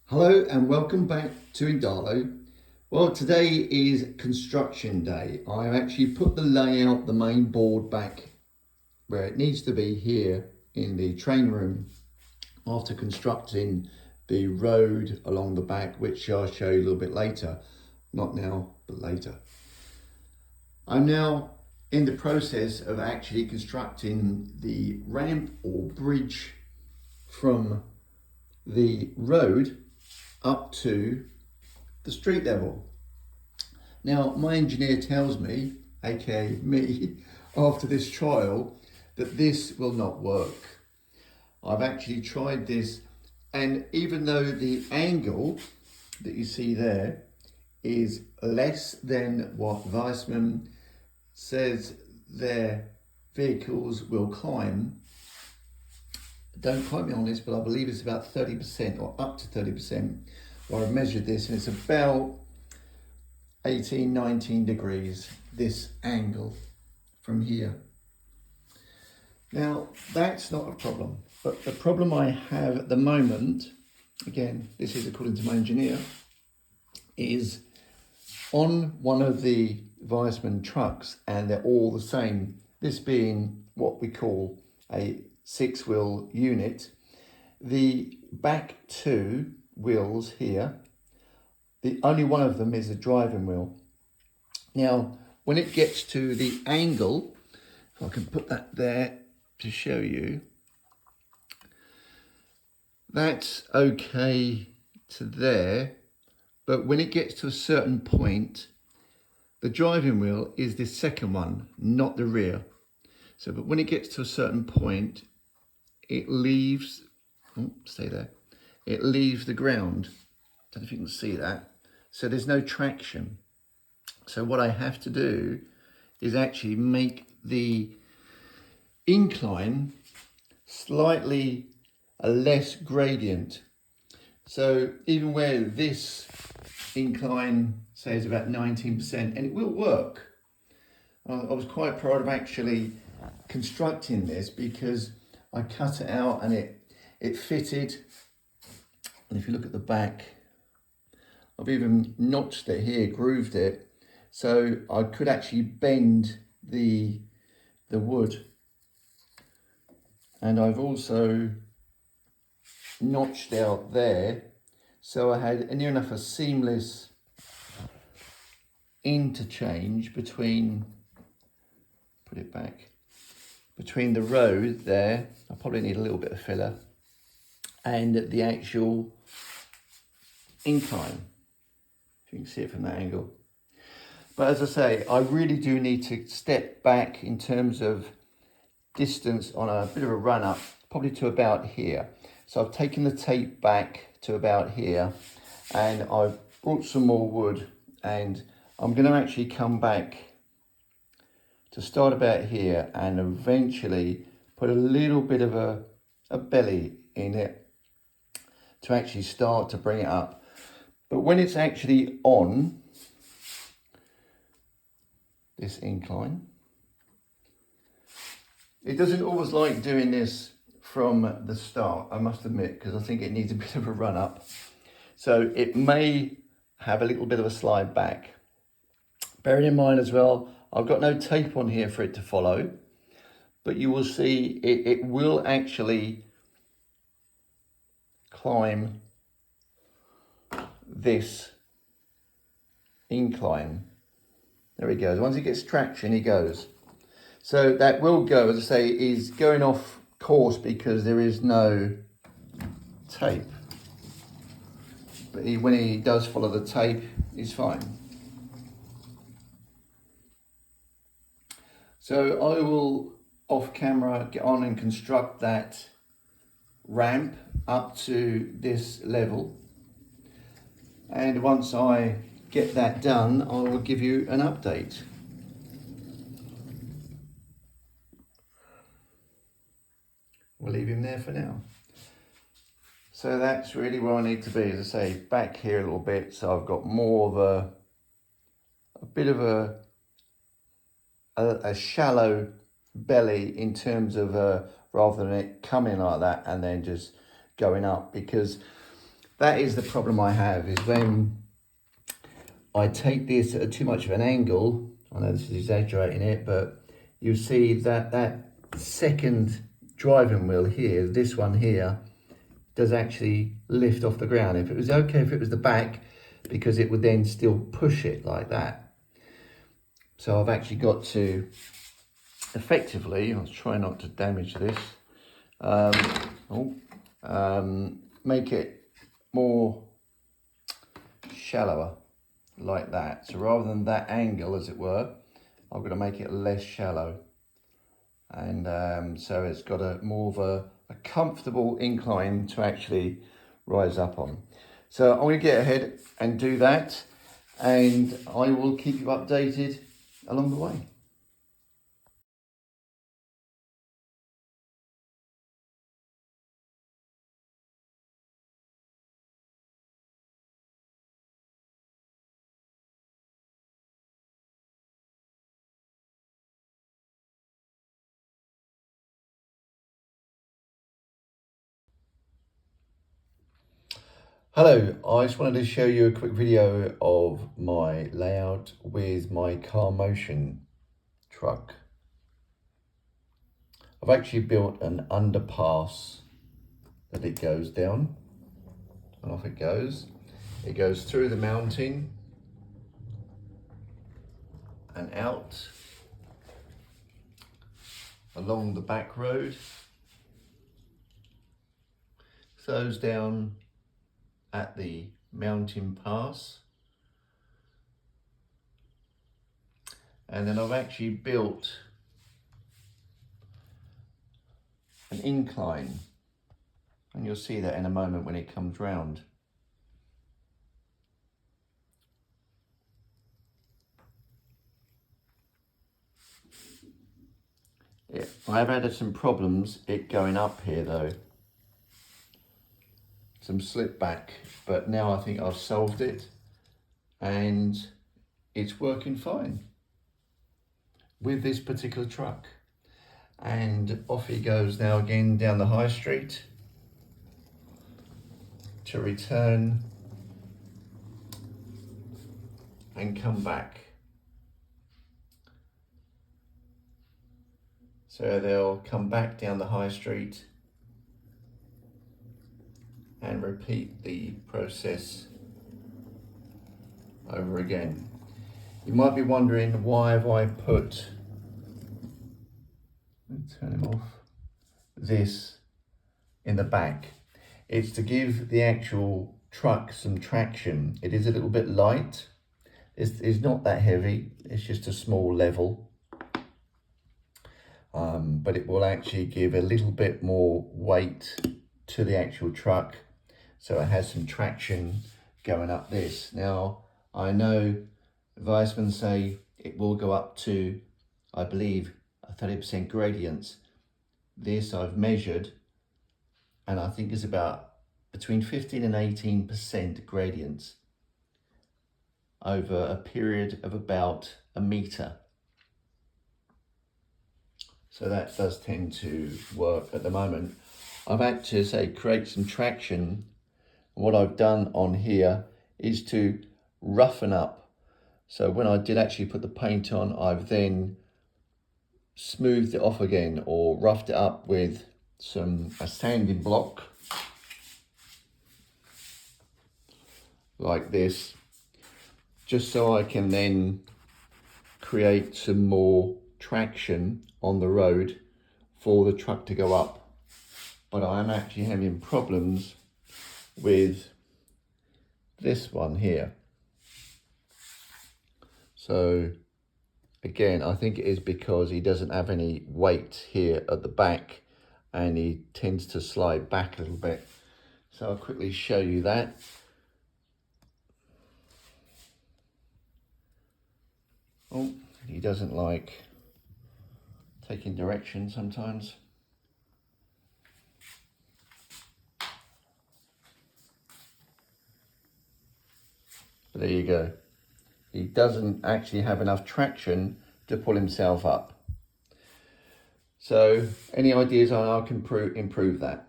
Hello and welcome back to Indalo. Well, today is construction day. I've actually put the layout, the main board back where it needs to be here in the train room after constructing the road along the back, which I'll show you a little bit later. Not now, but later. I'm now in the process of actually constructing the ramp or bridge from the road up to the street level. Now, my engineer tells me, aka me, after this trial, that this will not work. I've actually tried this, and even though the angle that you see there is less than what Viessmann says their vehicles will climb, don't quote me on this, but I believe it's about 30% or up to 30%. Well, I've measured this and it's about 18, 19 degrees, this angle from here. Now, that's not a problem, but the problem I have at the moment, again, this is according to my engineer, is on one of the Viessmann trucks, and they're all the same, this being what we call a 6-wheel unit, the back two wheels here, the only one of them is a driving wheel. Now, when it gets to the angle, if I can put that there to show you, that's okay to there, but when it gets to a certain point, the driving wheel is the second one, not the rear. So, but when it gets to a certain point, it leaves, stay there, it leaves the ground. Don't know if you can see that. So there's no traction. So what I have to do is actually make the incline slightly a less gradient. So even where this incline, say, is about 19%, and it will work. I was quite proud of actually constructing this because I cut it out and it fitted. And if you look at the back, I've even notched it here, grooved it, so I could actually bend the wood. And I've also notched out there, so I had near enough a seamless interchange between, put it back, between the road there, I probably need a little bit of filler, and the actual incline, if you can see it from that angle. But as I say, I really do need to step back in terms of distance on a bit of a run up, probably to about here. So I've taken the tape back to about here, and I've brought some more wood, and I'm going to actually come back to start about here and eventually put a little bit of a belly in it to actually start to bring it up. But when it's actually on this incline, it doesn't always like doing this from the start, I must admit, because I think it needs a bit of a run up. So it may have a little bit of a slide back. Bearing in mind as well, I've got no tape on here for it to follow, but you will see it will actually climb this incline. There he goes. Once he gets traction, he goes. So that will go, as I say, is going off course because there is no tape. But when he does follow the tape, he's fine. So I will, off camera, get on and construct that ramp up to this level. And once I get that done, I will give you an update. We'll leave him there for now. So that's really where I need to be, as I say, back here a little bit, so I've got more of a bit of a shallow belly in terms of rather than it coming like that and then just going up, because that is the problem I have, is when I take this at too much of an angle. I know this is exaggerating it, but you see that that second driving wheel here, this one here, does actually lift off the ground. If it was okay if it was the back, because it would then still push it like that. So I've actually got to effectively, I'll try not to damage this, make it more shallower like that. So rather than that angle, as it were, I'm going to make it less shallow. And so it's got a more of a comfortable incline to actually rise up on. So I'm going to get ahead and do that, and I will keep you updated along the way. Hello, I just wanted to show you a quick video of my layout with my Carmotion truck. I've actually built an underpass that it goes down, and off it goes. It goes through the mountain and out along the back road, goes down at the mountain pass, and then I've actually built an incline, and you'll see that in a moment when it comes round. I have had some problems it going up here though, some slip back, but now I think I've solved it and it's working fine with this particular truck. And off he goes now again down the high street to return and come back. So they'll come back down the high street and repeat the process over again. You might be wondering, why have I put, turn him off, this in the back? It's to give the actual truck some traction. It is a little bit light. It's not that heavy. It's just a small level. But it will actually give a little bit more weight to the actual truck, so it has some traction going up this. Now, I know Viessmann say it will go up to, I believe, a 30% gradients. This I've measured, and I think it's about between 15 and 18% gradients over a period of about a metre. So that does tend to work at the moment. I've had to say create some traction. What I've done on here is to roughen up. So when I did actually put the paint on, I've then smoothed it off again, or roughed it up with a sanding block like this, just so I can then create some more traction on the road for the truck to go up. But I am actually having problems with this one here. So again, I think it is because he doesn't have any weight here at the back, and he tends to slide back a little bit. So I'll quickly show you that. Oh, he doesn't like taking direction sometimes. But there you go. He doesn't actually have enough traction to pull himself up. So any ideas on how I can improve that?